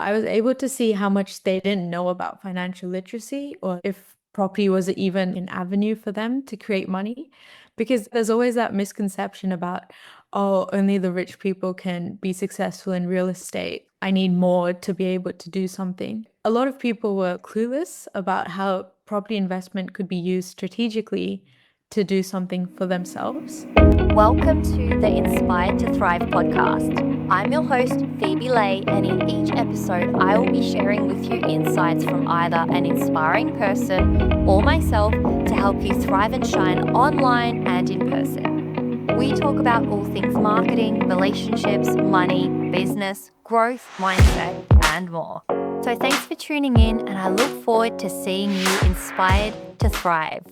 I was able to see how much they didn't know about financial literacy or if property was even an avenue for them to create money. Because there's always that misconception about, oh, only the rich people can be successful in real estate. I need more to be able to do something. A lot of people were clueless about how property investment could be used strategically to do something for themselves. Welcome to the Inspired to Thrive podcast. I'm your host, Phoebe Lay, and in each episode, I will be sharing with you insights from either an inspiring person or myself to help you thrive and shine online and in person. We talk about all things marketing, relationships, money, business, growth, mindset, and more. So thanks for tuning in, and I look forward to seeing you inspired to thrive.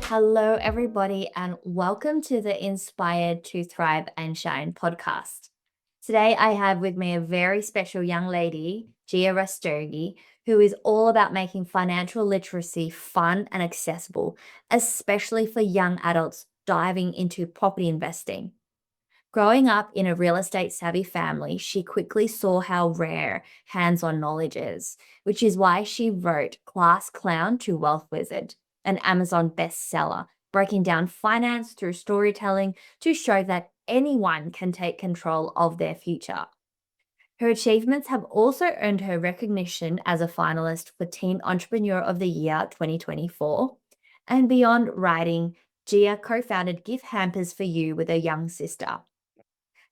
Hello, everybody, and welcome to the Inspired to Thrive and Shine podcast. Today, I have with me a very special young lady, Jia Rastogi, who is all about making financial literacy fun and accessible, especially for young adults diving into property investing. Growing up in a real estate savvy family, she quickly saw how rare hands on knowledge is, which is why she wrote Class Clown to Wealth Wizard, an Amazon bestseller, breaking down finance through storytelling to show that anyone can take control of their future. Her achievements have also earned her recognition as a finalist for Teen Entrepreneur of the Year 2024. And beyond writing, Gia co founded Gift Hampers for You with her young sister.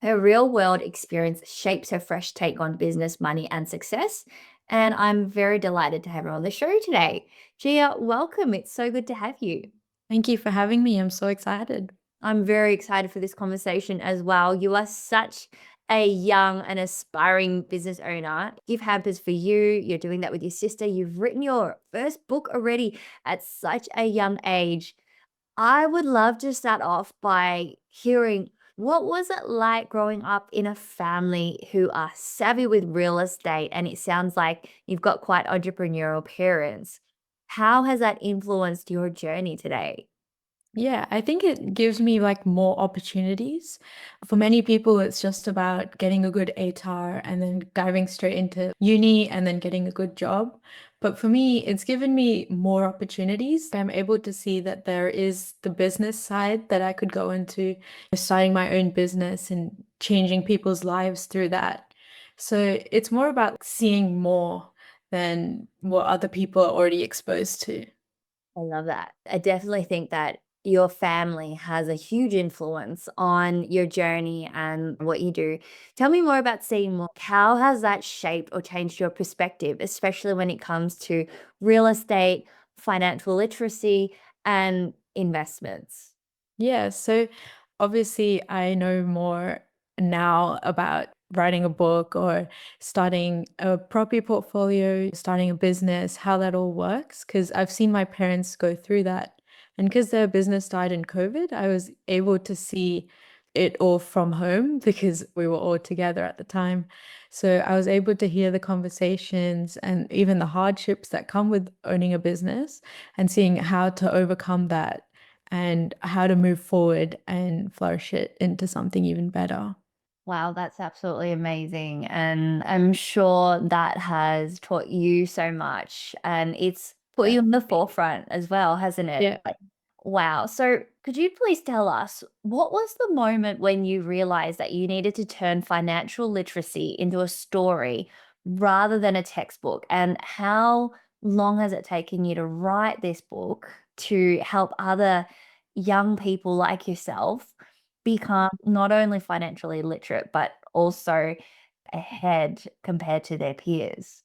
Her real world experience shapes her fresh take on business, money, and success. And I'm very delighted to have her on the show today. Gia, welcome. It's so good to have you. Thank you for having me. I'm so excited. I'm very excited for this conversation as well. You are such a young and aspiring business owner. Give Hampers for You. You're doing that with your sister. You've written your first book already at such a young age. I would love to start off by hearing what was it like growing up in a family who are savvy with real estate, and it sounds like you've got quite entrepreneurial parents. How has that influenced your journey today? Yeah, I think it gives me like more opportunities. For many people, it's just about getting a good ATAR and then diving straight into uni and then getting a good job. But for me, it's given me more opportunities. I'm able to see that there is the business side that I could go into, starting my own business and changing people's lives through that. So it's more about seeing more than what other people are already exposed to. I love that. I definitely think that your family has a huge influence on your journey and what you do. Tell me more about seeing more. How has that shaped or changed your perspective, especially when it comes to real estate, financial literacy, and investments? Yeah, so obviously I know more now about writing a book or starting a property portfolio, starting a business, how that all works, because I've seen my parents go through that. And because their business died in COVID, I was able to see it all from home because we were all together at the time. So I was able to hear the conversations and even the hardships that come with owning a business and seeing how to overcome that and how to move forward and flourish it into something even better. Wow, that's absolutely amazing. And I'm sure that has taught you so much and it's put Yeah. you in the forefront as well, hasn't it? Yeah. Wow. So, could you please tell us what was the moment when you realized that you needed to turn financial literacy into a story rather than a textbook? And how long has it taken you to write this book to help other young people like yourself become not only financially literate, but also ahead compared to their peers?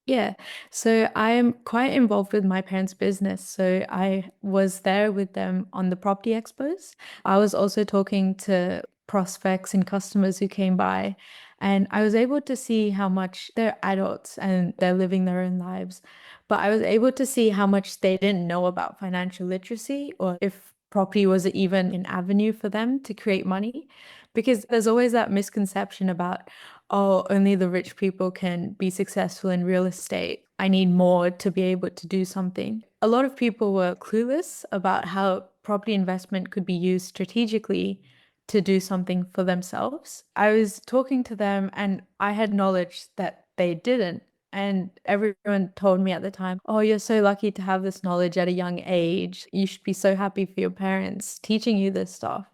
Yeah. So I am quite involved with my parents' business. So I was there with them on the property expos. I was also talking to prospects and customers who came by, and I was able to see how much they're adults and they're living their own lives. But I was able to see how much they didn't know about financial literacy or if property was even an avenue for them to create money. Because there's always that misconception about, oh, only the rich people can be successful in real estate. I need more to be able to do something. A lot of people were clueless about how property investment could be used strategically to do something for themselves. I was talking to them and I had knowledge that they didn't. And everyone told me at the time, oh, you're so lucky to have this knowledge at a young age. You should be so happy for your parents teaching you this stuff.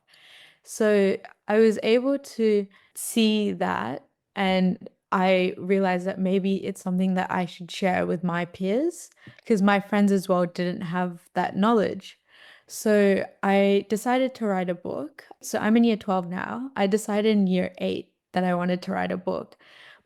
So I was able to see that, and I realized that maybe it's something that I should share with my peers because my friends as well didn't have that knowledge. So I decided to write a book. So I'm in year 12 now. I decided in year 8 that I wanted to write a book.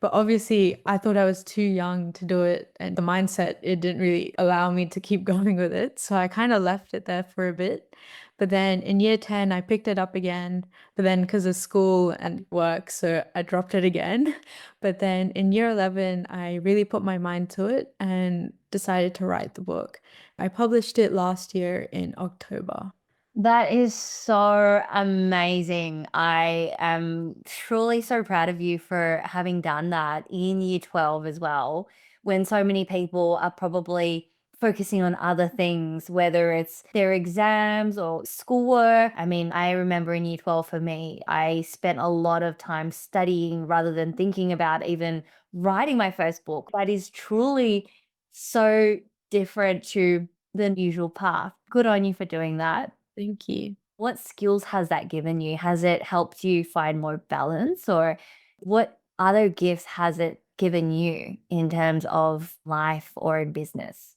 But obviously, I thought I was too young to do it, and the mindset, it didn't really allow me to keep going with it. So I kind of left it there for a bit. But then in year 10, I picked it up again. But then because of school and work, so I dropped it again. But then in year 11, I really put my mind to it and decided to write the book. I published it last year in October. That is so amazing. I am truly so proud of you for having done that in year 12 as well, when so many people are probably focusing on other things, whether it's their exams or schoolwork. I mean, I remember in year 12 for me, I spent a lot of time studying rather than thinking about even writing my first book. That is truly so different to the usual path. Good on you for doing that. Thank you. What skills has that given you? Has it helped you find more balance, or what other gifts has it given you in terms of life or in business?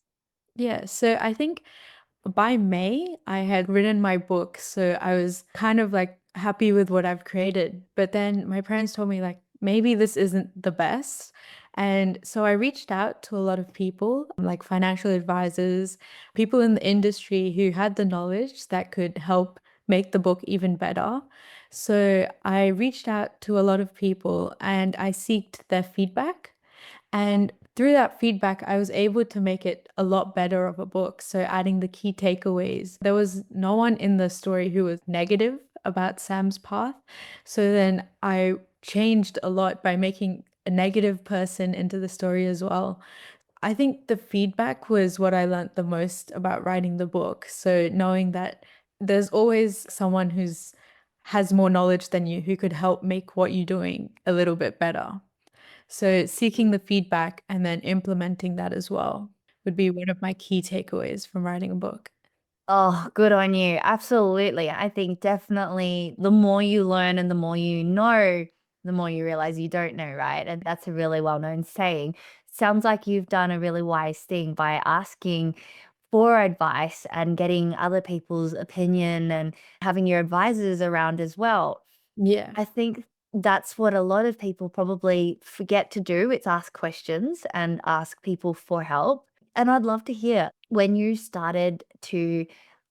Yeah, so I think by May, I had written my book, so I was kind of like happy with what I've created. But then my parents told me, like, maybe this isn't the best. And so I reached out to a lot of people, like financial advisors, people in the industry who had the knowledge that could help make the book even better. So I reached out to a lot of people and I sought their feedback. And through that feedback, I was able to make it a lot better of a book. So, adding the key takeaways. There was no one in the story who was negative about Sam's path. So, then I changed a lot by making a negative person into the story as well. I think the feedback was what I learned the most about writing the book. So, knowing that there's always someone who's has more knowledge than you who could help make what you're doing a little bit better. So seeking the feedback and then implementing that as well would be one of my key takeaways from writing a book. Oh, good on you. Absolutely. I think definitely the more you learn and the more you know, the more you realize you don't know, right? And that's a really well known saying. Sounds like you've done a really wise thing by asking for advice and getting other people's opinion and having your advisors around as well. Yeah. I think that's what a lot of people probably forget to do. It's ask questions and ask people for help. And I'd love to hear when you started to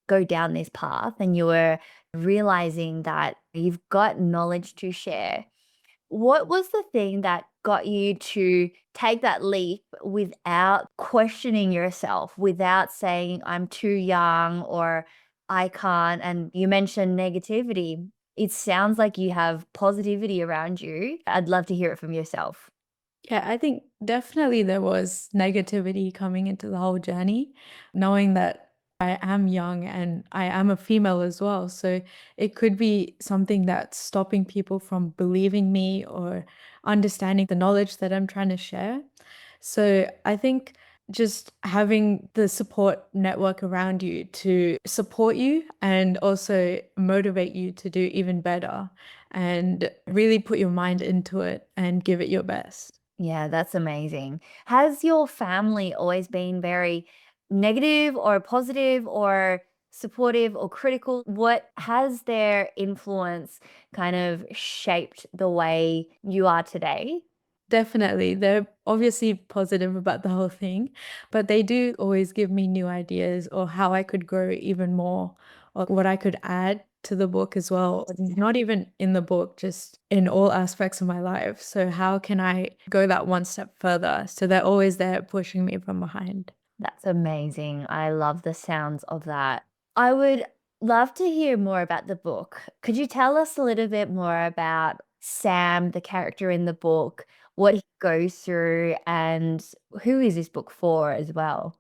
go down this path and you were realizing that you've got knowledge to share. What was the thing that got you to take that leap without questioning yourself, without saying, I'm too young or I can't? And you mentioned negativity. It sounds like you have positivity around you. I'd love to hear it from yourself. Yeah, I think definitely there was negativity coming into the whole journey, knowing that I am young and I am a female as well. So it could be something that's stopping people from believing me or understanding the knowledge that I'm trying to share. So I think just having the support network around you to support you and also motivate you to do even better and really put your mind into it and give it your best. Yeah, that's amazing. Has your family always been very negative or positive or supportive or critical? What has their influence kind of shaped the way you are today? Definitely. They're obviously positive about the whole thing, but they do always give me new ideas or how I could grow even more or what I could add to the book as well. Not even in the book, just in all aspects of my life. So, how can I go that one step further? So, they're always there pushing me from behind. That's amazing. I love the sounds of that. I would love to hear more about the book. Could you tell us a little bit more about Sam, the character in the book, what he goes through, and who is this book for as well?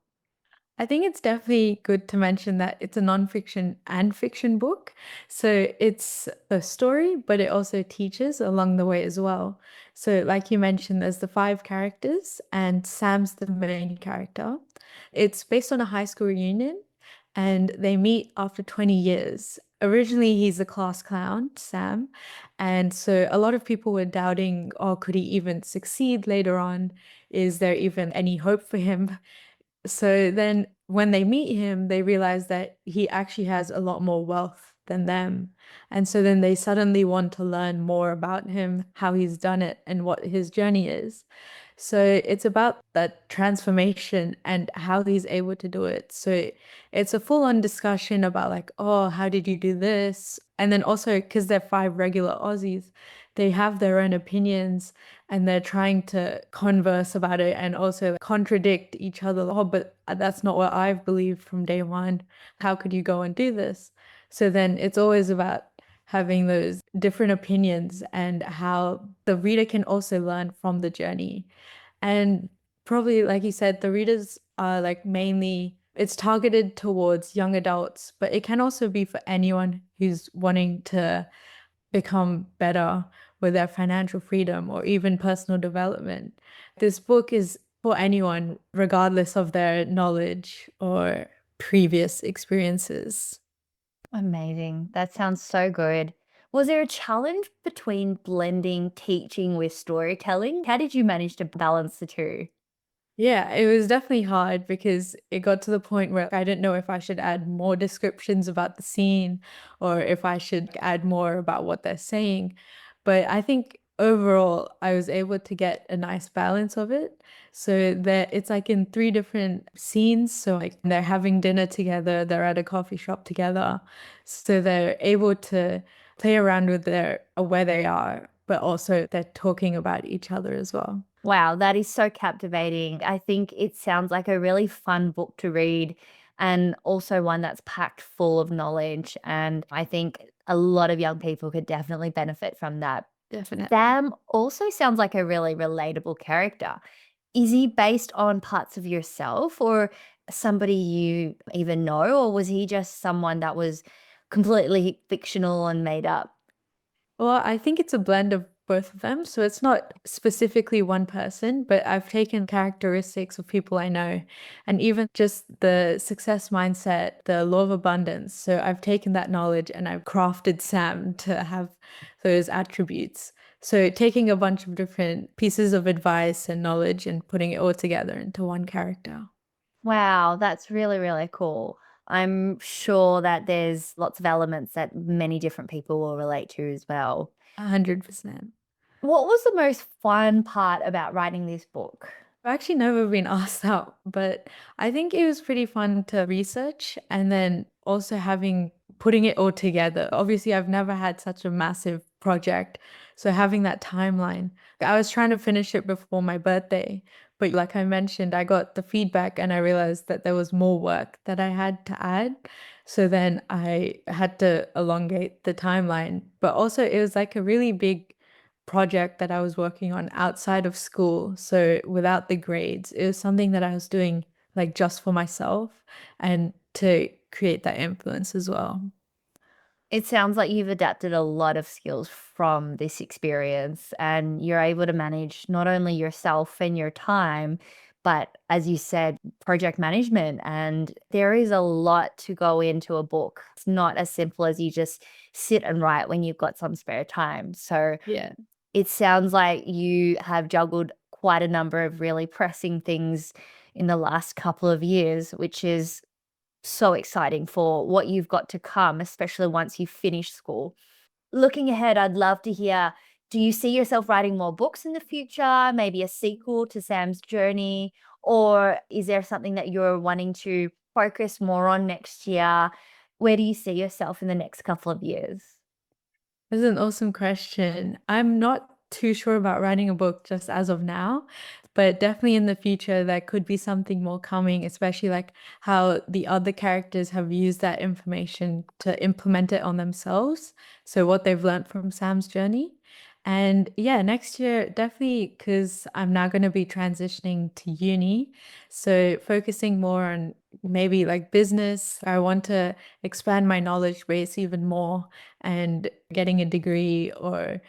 I think it's definitely good to mention that it's a nonfiction and fiction book. So it's a story, but it also teaches along the way as well. So, like you mentioned, there's the five characters, and Sam's the main character. It's based on a high school reunion, and they meet after 20 years. Originally, he's the class clown, Sam. And so a lot of people were doubting, oh, could he even succeed later on? Is there even any hope for him? So then when they meet him, they realize that he actually has a lot more wealth than them. And so then they suddenly want to learn more about him, how he's done it, and what his journey is. So it's about that transformation and how he's able to do it. So it's a full-on discussion about like, oh, how did you do this? And then also because they're five regular Aussies, they have their own opinions and they're trying to converse about it and also contradict each other. Oh, but that's not what I've believed from day one. How could you go and do this? So then it's always about having those different opinions and how the reader can also learn from the journey. And probably, like you said, the readers are like mainly, it's targeted towards young adults, but it can also be for anyone who's wanting to become better with their financial freedom or even personal development. This book is for anyone, regardless of their knowledge or previous experiences. Amazing. That sounds so good. Was there a challenge between blending teaching with storytelling? How did you manage to balance the two? Yeah, it was definitely hard because it got to the point where I didn't know if I should add more descriptions about the scene or if I should add more about what they're saying. But I think overall, I was able to get a nice balance of it. So that it's like in three different scenes. So like they're having dinner together, they're at a coffee shop together. So they're able to play around with their where they are, but also they're talking about each other as well. Wow, that is so captivating. I think it sounds like a really fun book to read and also one that's packed full of knowledge. And I think a lot of young people could definitely benefit from that. Definitely. Sam also sounds like a really relatable character. Is he based on parts of yourself or somebody you even know, or was he just someone that was completely fictional and made up? Well, I think it's a blend of both of them. So it's not specifically one person, but I've taken characteristics of people I know and even just the success mindset, the law of abundance. So I've taken that knowledge and I've crafted Sam to have those attributes. So taking a bunch of different pieces of advice and knowledge and putting it all together into one character. Wow, that's really, really cool. I'm sure that there's lots of elements that many different people will relate to as well. 100%. What was the most fun part about writing this book? I've actually never been asked out, but I think it was pretty fun to research and then also having putting it all together. Obviously, I've never had such a massive project. So having that timeline, I was trying to finish it before my birthday, but like I mentioned, I got the feedback and I realized that there was more work that I had to add. So then I had to elongate the timeline, but also it was like a really big project that I was working on outside of school. So without the grades, it was something that I was doing like just for myself and to create that influence as well. It sounds like you've adapted a lot of skills from this experience and you're able to manage not only yourself and your time, but as you said, project management. And there is a lot to go into a book. It's not as simple as you just sit and write when you've got some spare time. So Yeah. it sounds like you have juggled quite a number of really pressing things in the last couple of years, which is so exciting for what you've got to come, especially once you finish school. Looking ahead, I'd love to hear, do you see yourself writing more books in the future, maybe a sequel to Sam's journey? Or is there something that you're wanting to focus more on next year? Where do you see yourself in the next couple of years? That's an awesome question. I'm not too sure about writing a book just as of now, but definitely in the future, there could be something more coming, especially like how the other characters have used that information to implement it on themselves. So, what they've learned from Sam's journey. And yeah, next year, definitely because I'm now going to be transitioning to uni. So, focusing more on maybe like business. I want to expand my knowledge base even more and getting a degree or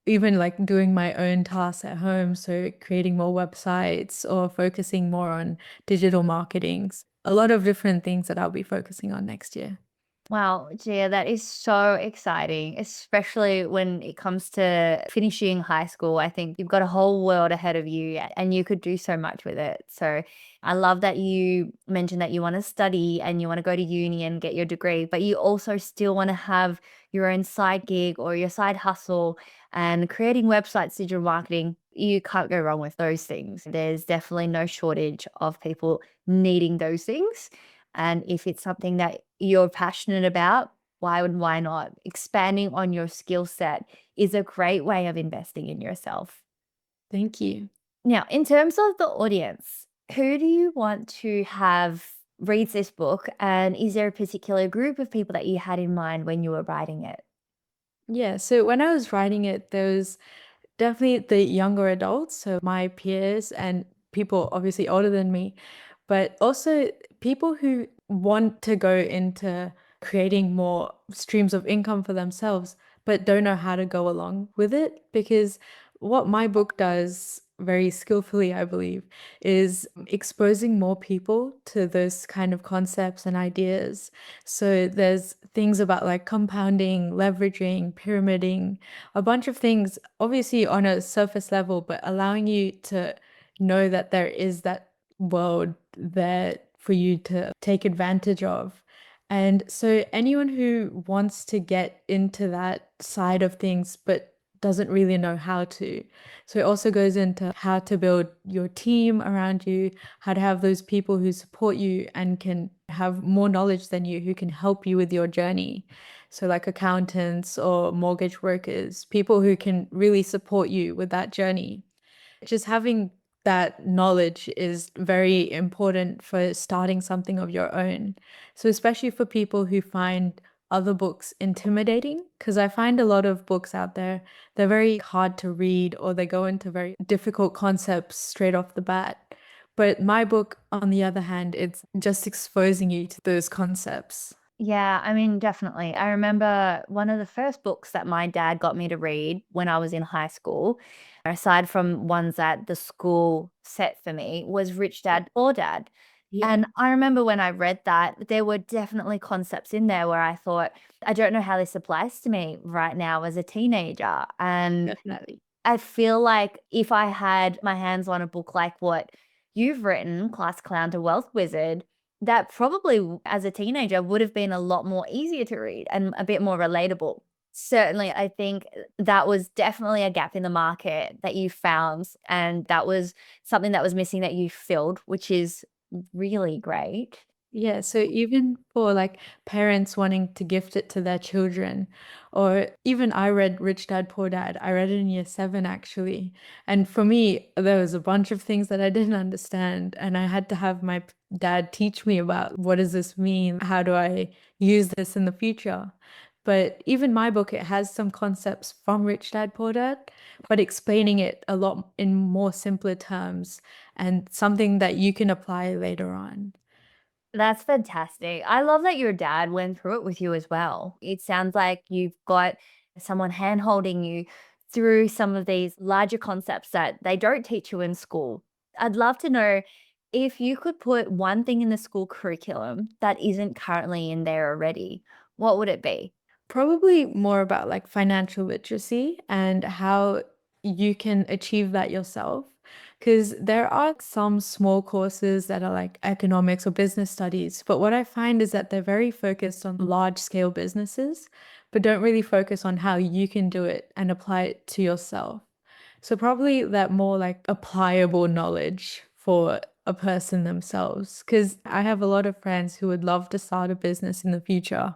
even like doing my own tasks at home. So creating more websites or focusing more on digital marketing. A lot of different things that I'll be focusing on next year. Wow, Gia, that is so exciting, especially when it comes to finishing high school. I think you've got a whole world ahead of you and you could do so much with it. So I love that you mentioned that you want to study and you want to go to uni and get your degree, but you also still want to have your own side gig or your side hustle and creating websites, digital marketing. You can't go wrong with those things. There's definitely no shortage of people needing those things. And if it's something that you're passionate about, why not? Expanding on your skill set is a great way of investing in yourself. Thank you. Now, in terms of the audience, who do you want to have reads this book? And is there a particular group of people that you had in mind when you were writing it? Yeah, so when I was writing it, there was definitely the younger adults, so my peers and people obviously older than me, but also people who want to go into creating more streams of income for themselves, but don't know how to go along with it. Because what my book does very skillfully, I believe, is exposing more people to those kind of concepts and ideas. So there's things about like compounding, leveraging, pyramiding, a bunch of things, obviously on a surface level, but allowing you to know that there is that world there for you to take advantage of. And so anyone who wants to get into that side of things but doesn't really know how to. So it also goes into how to build your team around you, how to have those people who support you and can have more knowledge than you, who can help you with your journey. So, like accountants or mortgage brokers, people who can really support you with that journey. Just having that knowledge is very important for starting something of your own. So, especially for people who find other books intimidating, because I find a lot of books out there, they're very hard to read or they go into very difficult concepts straight off the bat. But my book, on the other hand, it's just exposing you to those concepts. Yeah, I mean, definitely. I remember one of the first books that my dad got me to read when I was in high school, aside from ones that the school set for me, was Rich Dad Poor Dad. Yeah, And I remember when I read that, there were definitely concepts in there where I thought, I don't know how this applies to me right now as a teenager. And definitely. I feel like if I had my hands on a book like what you've written, Class Clown to Wealth Wizard, that probably as a teenager would have been a lot more easier to read and a bit more relatable. Certainly, I think that was definitely a gap in the market that you found. And that was something that was missing that you filled, which is really great. Yeah, so even for like parents wanting to gift it to their children, or even I read Rich Dad Poor Dad. I read it in year seven actually. And for me, there was a bunch of things that I didn't understand, and I had to have my dad teach me about what does this mean? How do I use this in the future? But even my book, it has some concepts from Rich Dad Poor Dad, but explaining it a lot in more simpler terms and something that you can apply later on. That's fantastic. I love that your dad went through it with you as well. It sounds like you've got someone hand holding you through some of these larger concepts that they don't teach you in school. I'd love to know if you could put one thing in the school curriculum that isn't currently in there already, what would it be? Probably more about like financial literacy and how you can achieve that yourself. Because there are some small courses that are like economics or business studies, but what I find is that they're very focused on large scale businesses, but don't really focus on how you can do it and apply it to yourself. So, probably that more like applicable knowledge for a person themselves. Because I have a lot of friends who would love to start a business in the future,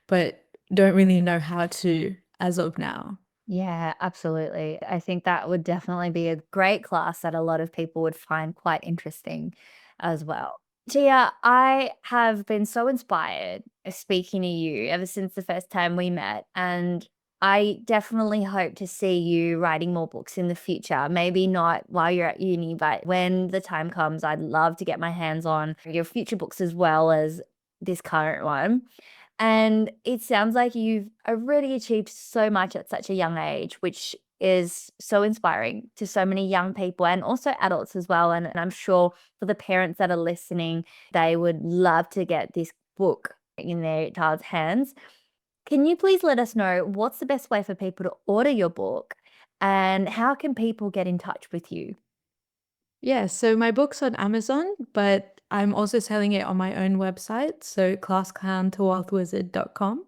but don't really know how to as of now. Yeah, absolutely. I think that would definitely be a great class that a lot of people would find quite interesting as well. Gia, I have been so inspired speaking to you ever since the first time we met. And I definitely hope to see you writing more books in the future. Maybe not while you're at uni, but when the time comes, I'd love to get my hands on your future books as well as this current one. And it sounds like you've already achieved so much at such a young age, which is so inspiring to so many young people and also adults as well. And I'm sure for the parents that are listening, they would love to get this book in their child's hands. Can you please let us know what's the best way for people to order your book and how can people get in touch with you? Yeah, so my book's on Amazon, but I'm also selling it on my own website, so classclowntowealthwizard.com.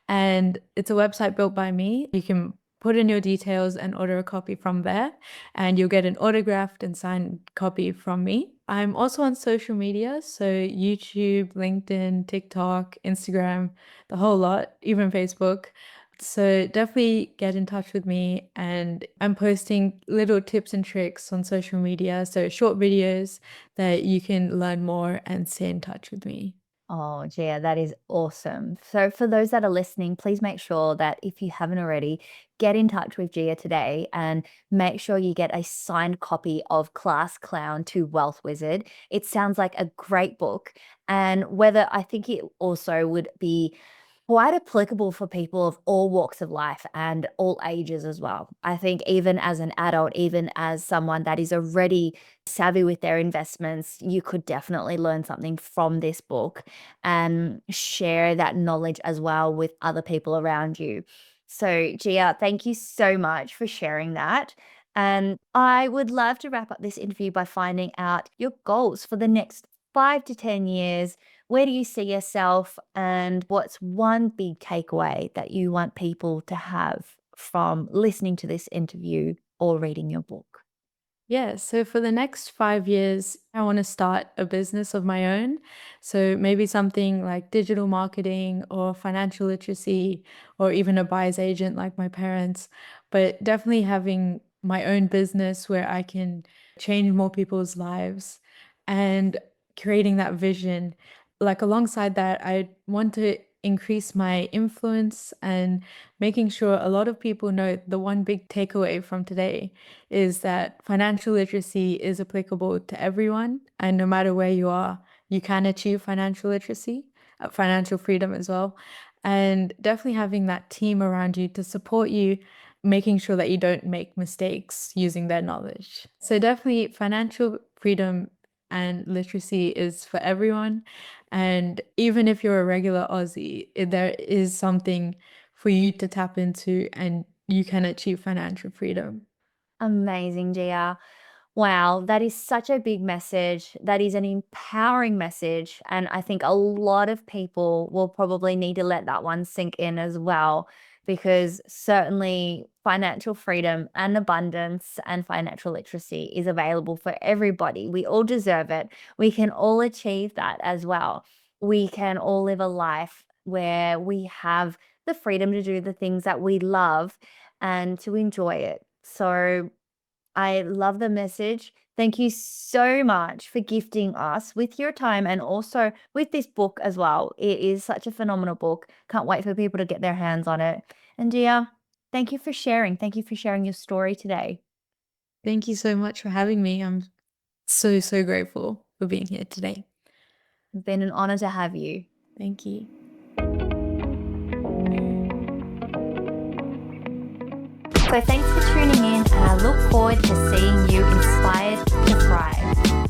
And it's a website built by me. You can put in your details and order a copy from there, and you'll get an autographed and signed copy from me. I'm also on social media, so YouTube, LinkedIn, TikTok, Instagram, the whole lot, even Facebook. So definitely get in touch with me, and I'm posting little tips and tricks on social media, so short videos that you can learn more and stay in touch with me. Oh, Gia, that is awesome. So, for those that are listening, please make sure that if you haven't already, get in touch with Gia today and make sure you get a signed copy of Class Clown to Wealth Wizard. It sounds like a great book. And whether I think it also would be quite applicable for people of all walks of life and all ages as well. I think even as an adult, even as someone that is already savvy with their investments, you could definitely learn something from this book and share that knowledge as well with other people around you. So, Gia, thank you so much for sharing that. And I would love to wrap up this interview by finding out your goals for the next 5 to 10 years. Where do you see yourself, and what's one big takeaway that you want people to have from listening to this interview or reading your book? Yeah, so for the next 5 years, I want to start a business of my own. So maybe something like digital marketing or financial literacy or even a buyer's agent like my parents, but definitely having my own business where I can change more people's lives and creating that vision. Like alongside that, I want to increase my influence and making sure a lot of people know the one big takeaway from today is that financial literacy is applicable to everyone. And no matter where you are, you can achieve financial literacy, financial freedom as well. And definitely having that team around you to support you, making sure that you don't make mistakes using their knowledge. So, definitely, financial freedom and literacy is for everyone. And even if you're a regular Aussie, there is something for you to tap into and you can achieve financial freedom. Amazing, Gia. Wow, that is such a big message. That is an empowering message. And I think a lot of people will probably need to let that one sink in as well, because certainly financial freedom and abundance and financial literacy is available for everybody. We all deserve it. We can all achieve that as well. We can all live a life where we have the freedom to do the things that we love and to enjoy it. So, I love the message. Thank you so much for gifting us with your time and also with this book as well. It is such a phenomenal book. Can't wait for people to get their hands on it. And Dia, thank you for sharing. Thank you for sharing your story today. Thank you so much for having me. I'm so, so grateful for being here today. It's been an honor to have you. Thank you. So thanks for tuning in, and I look forward to seeing you inspired to thrive.